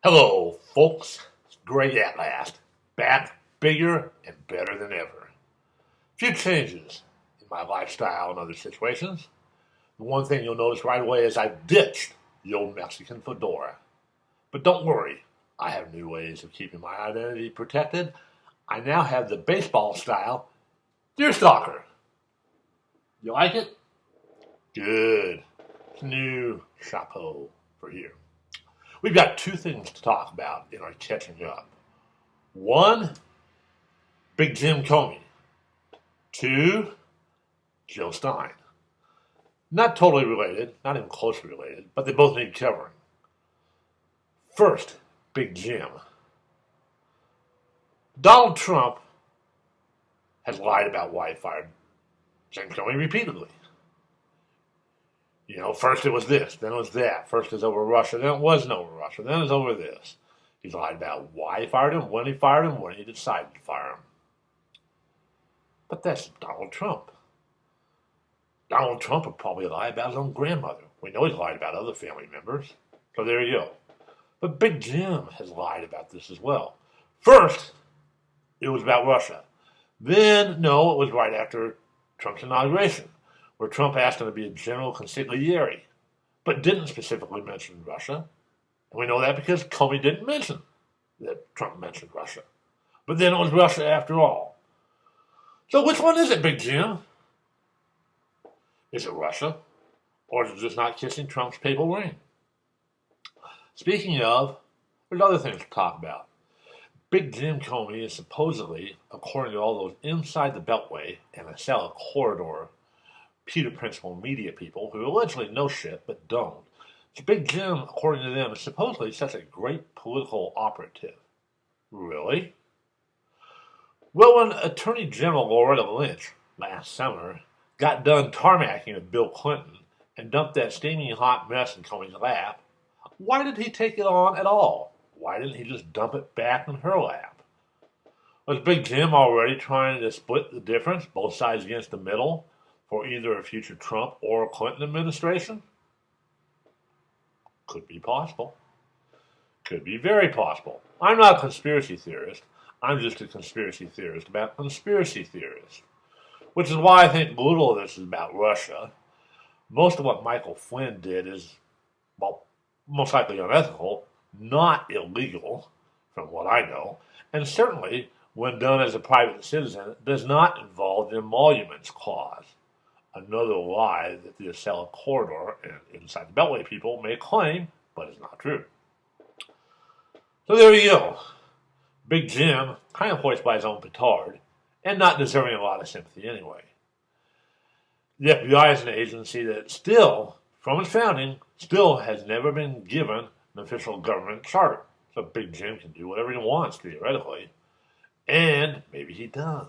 Hello, folks. It's Greg AtLast, back bigger and better than ever. Few changes in my lifestyle and other situations. The one thing you'll notice right away is I've ditched the old Mexican fedora. But don't worry, I have new ways of keeping my identity protected. I now have the baseball style deerstalker. You like it? Good. It's new chapeau for here. We've got two things to talk about in our catching up. One, Big Jim Comey. Two, Jill Stein. Not totally related, not even closely related, but they both need covering. First, Big Jim. Donald Trump has lied about why he fired Jim Comey repeatedly. First it was this, then it was that. First it was over Russia, then it wasn't over Russia, then it was over this. He's lied about why he fired him, when he decided to fire him. But that's Donald Trump. Donald Trump would probably lie about his own grandmother. We know he's lied about other family members. So there you go. But Big Jim has lied about this as well. First, it was about Russia. Then, no, it was right after Trump's inauguration, where Trump asked him to be a general consigliere, but didn't specifically mention Russia. And we know that because Comey didn't mention that Trump mentioned Russia. But then it was Russia after all. So which one is it, Big Jim? Is it Russia? Or is it just not kissing Trump's papal ring? Speaking of, there's other things to talk about. Big Jim Comey is supposedly, according to all those inside the Beltway and Acela corridor Peter Principle media people who allegedly know shit but don't. So Big Jim, according to them, is supposedly such a great political operative. Really? Well, when Attorney General Loretta Lynch last summer got done tarmacking with Bill Clinton and dumped that steaming hot mess in Comey's lap, why did he take it on at all? Why didn't he just dump it back in her lap? Was Big Jim already trying to split the difference, both sides against the middle, for either a future Trump or Clinton administration? Could be possible. Could be very possible. I'm not a conspiracy theorist. I'm just a conspiracy theorist about conspiracy theorists. Which is why I think little of this is about Russia. Most of what Michael Flynn did is, well, most likely unethical, not illegal, from what I know, and certainly, when done as a private citizen, does not involve the emoluments clause. Another lie that the Acela corridor and inside the Beltway people may claim, but is not true. So there you go. Big Jim, kind of hoist by his own petard, and not deserving a lot of sympathy anyway. The FBI is an agency that still, from its founding, still has never been given an official government charter. So Big Jim can do whatever he wants, theoretically. And maybe he does.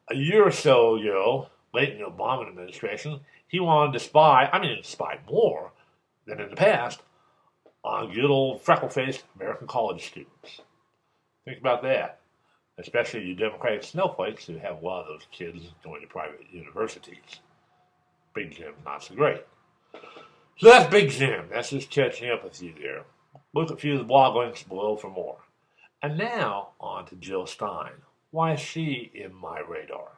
A year or so ago, late in the Obama administration, he wanted to spy more than in the past, on good old freckle-faced American college students. Think about that, especially you Democratic snowflakes who have a lot of those kids going to private universities. Big Jim's not so great. So that's Big Jim. That's just catching up with you there. Look at a few of the blog links below for more. And now, on to Jill Stein. Why is she in my radar?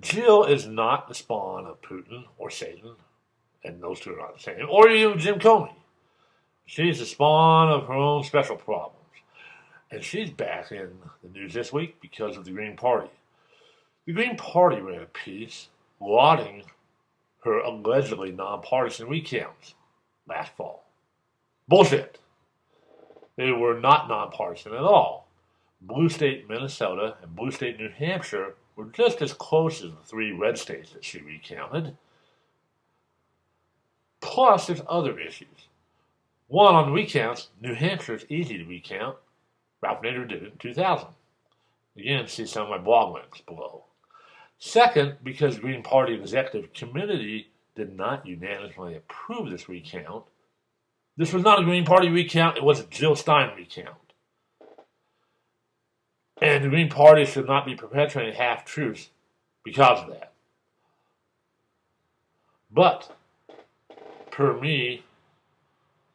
Jill is not the spawn of Putin or Satan, and those two are not the same, or even Jim Comey. She's the spawn of her own special problems. And she's back in the news this week because of the Green Party. The Green Party ran a piece lauding her allegedly nonpartisan recounts last fall. Bullshit. They were not nonpartisan at all. Blue State Minnesota and Blue State New Hampshire were just as close as the three red states that she recounted. Plus, there's other issues. One, on the recounts, New Hampshire is easy to recount. Ralph Nader did it in 2000. Again, see some of my blog links below. Second, because the Green Party Executive Committee did not unanimously approve this recount, this was not a Green Party recount, it was a Jill Stein recount. And the Green Party should not be perpetuating half-truths because of that. But, per me,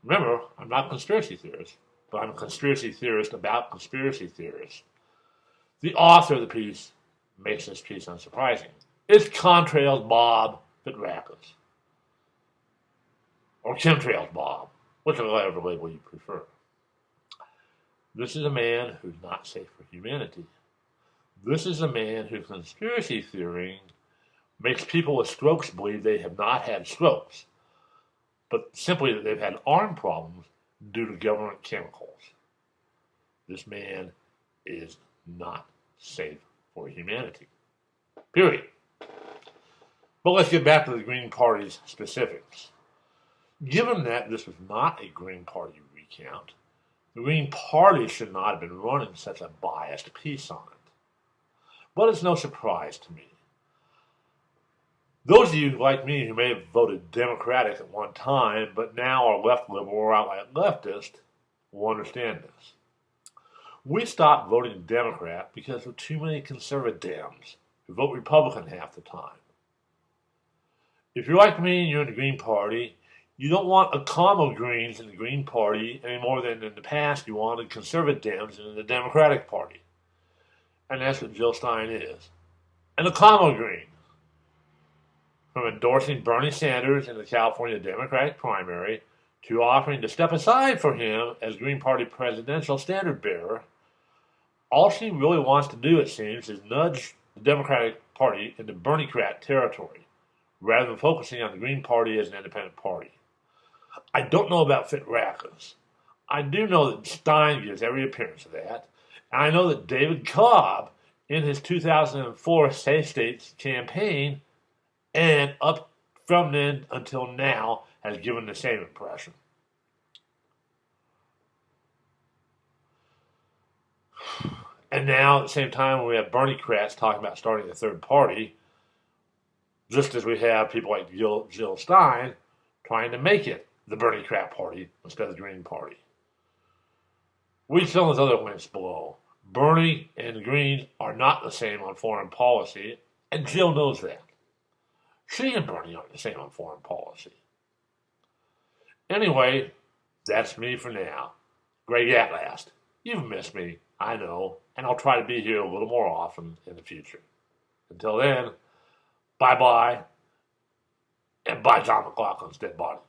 Remember, I'm not a conspiracy theorist, but I'm a conspiracy theorist about conspiracy theorists. The author of the piece makes this piece unsurprising. It's Contrails Bob Fitzwackers, or Chemtrails Bob, whichever label you prefer. This is a man who's not safe for humanity. This is a man whose conspiracy theory makes people with strokes believe they have not had strokes, but simply that they've had arm problems due to government chemicals. This man is not safe for humanity. Period. But let's get back to the Green Party's specifics. Given that this was not a Green Party recount, the Green Party should not have been running such a biased piece on it. But it's no surprise to me. Those of you like me who may have voted Democratic at one time, but now are left liberal or outright leftist, will understand this. We stopped voting Democrat because there were too many conservatives who vote Republican half the time. If you're like me and you're in the Green Party, you don't want a combo Greens in the Green Party any more than in the past you wanted conservatives in the Democratic Party. And that's what Jill Stein is. And a combo Green. From endorsing Bernie Sanders in the California Democratic primary to offering to step aside for him as Green Party presidential standard bearer, all she really wants to do, it seems, is nudge the Democratic Party into Bernie-crat territory, rather than focusing on the Green Party as an independent party. I don't know about Fitzwackers. I do know that Stein gives every appearance of that, and I know that David Cobb, in his 2004 Safe States campaign, and up from then until now, has given the same impression. And now, at the same time, we have Bernie-crats talking about starting a third party, just as we have people like Jill Stein trying to make it the Bernie-crat party instead of the Green Party. We still have other winds below. Bernie and the Greens are not the same on foreign policy, and Jill knows that. She and Bernie aren't the same on foreign policy. Anyway, that's me for now. Greg AtLast. You've missed me, I know, and I'll try to be here a little more often in the future. Until then, bye-bye, and bye John McLaughlin's dead body.